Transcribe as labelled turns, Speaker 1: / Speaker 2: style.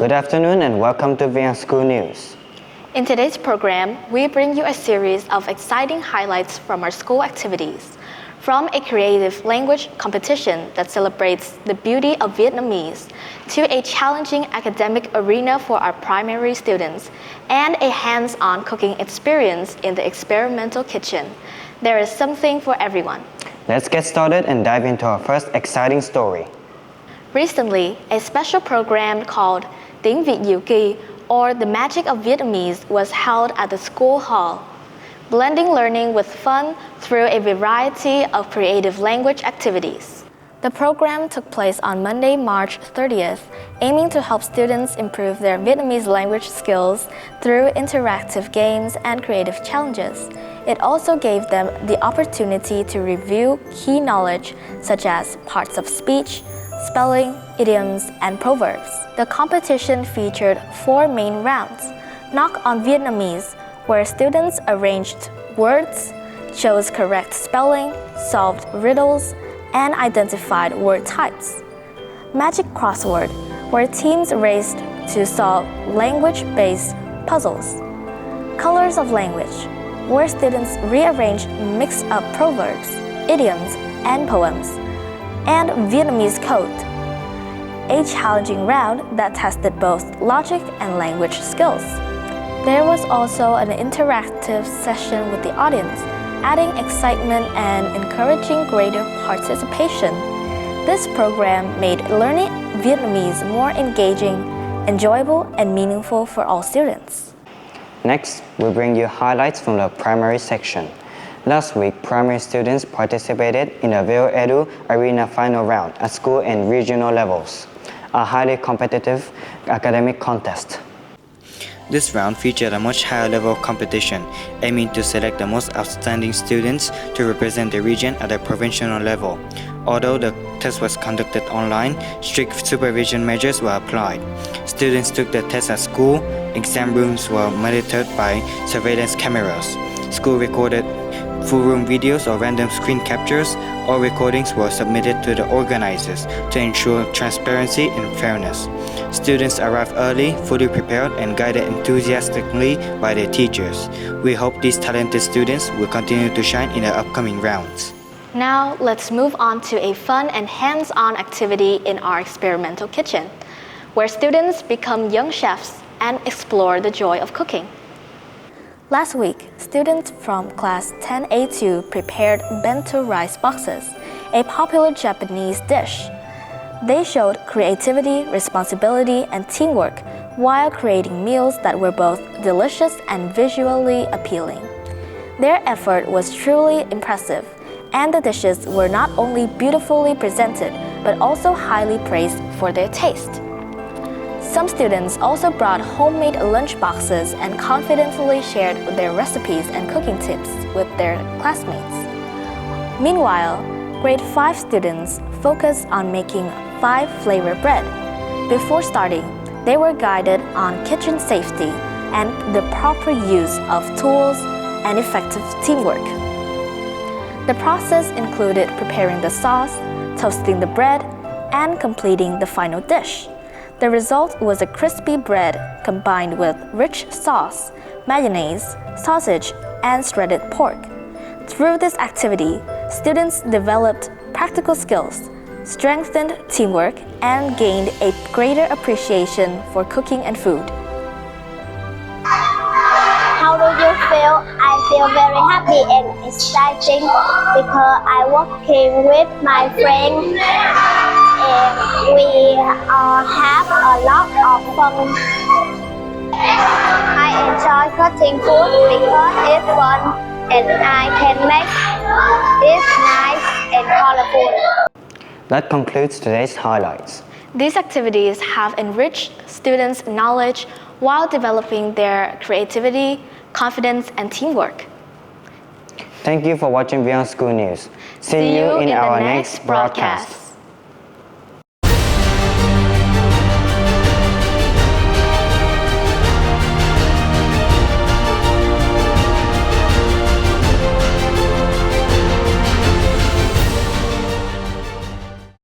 Speaker 1: Good afternoon and welcome to Viet Anh School News.
Speaker 2: In today's program, we bring you a series of exciting highlights from our school activities. From a creative language competition that celebrates the beauty of Vietnamese, to a challenging academic arena for our primary students, and a hands-on cooking experience in the experimental kitchen. There is something for everyone.
Speaker 1: Let's get started and dive into our first exciting story.
Speaker 2: Recently, a special program called Tiếng Việt Diệu Kỳ, or the Magic of Vietnamese, was held at the school hall, blending learning with fun through a variety of creative language activities. The program took place on Monday, March 30th, aiming to help students improve their Vietnamese language skills through interactive games and creative challenges. It also gave them the opportunity to review key knowledge such as parts of speech, spelling, idioms, and proverbs. The competition featured 4 main rounds: Knock on Vietnamese, where students arranged words, chose correct spelling, solved riddles, and identified word types. Magic Crossword, where teams raced to solve language-based puzzles. Colors of Language, where students rearranged mixed-up proverbs, idioms, and poems. And Vietnamese Code, a challenging round that tested both logic and language skills. There was also an interactive session with the audience, adding excitement and encouraging greater participation. This program made learning Vietnamese more engaging, enjoyable, and meaningful for all students.
Speaker 1: Next, we bring you highlights from the primary section. Last week, primary students participated in the VioEdu Arena Final round at school and regional levels, a highly competitive academic contest.
Speaker 3: This round featured a much higher level of competition, aiming to select the most outstanding students to represent the region at the provincial level. Although the test was conducted online, strict supervision measures were applied. Students took the test at school. Exam rooms were monitored by surveillance cameras. School recorded full room videos or random screen captures. All recordings were submitted to the organizers to ensure transparency and fairness. Students arrived early, fully prepared, and guided enthusiastically by their teachers. We hope these talented students will continue to shine in the upcoming rounds.
Speaker 2: Now, let's move on to a fun and hands-on activity in our experimental kitchen, where students become young chefs and explore the joy of cooking. Last week, students from class 10A2 prepared bento rice boxes, a popular Japanese dish. They showed creativity, responsibility, and teamwork while creating meals that were both delicious and visually appealing. Their effort was truly impressive, and the dishes were not only beautifully presented, but also highly praised for their taste. Some students also brought homemade lunch boxes and confidently shared their recipes and cooking tips with their classmates. Meanwhile, grade 5 students focused on making 5-flavor bread. Before starting, they were guided on kitchen safety and the proper use of tools and effective teamwork. The process included preparing the sauce, toasting the bread, and completing the final dish. The result was a crispy bread combined with rich sauce, mayonnaise, sausage, and shredded pork. Through this activity, students developed practical skills, strengthened teamwork, and gained a greater appreciation for cooking and food.
Speaker 4: How do you feel? I feel very happy and exciting because I working with my friend and we have a lot of fun. I enjoy cooking food because it's fun and I can make it nice and colorful.
Speaker 1: That concludes today's highlights.
Speaker 2: These activities have enriched students' knowledge while developing their creativity, confidence, and teamwork.
Speaker 1: Thank you for watching Viet Anh School News. See you in our next broadcast.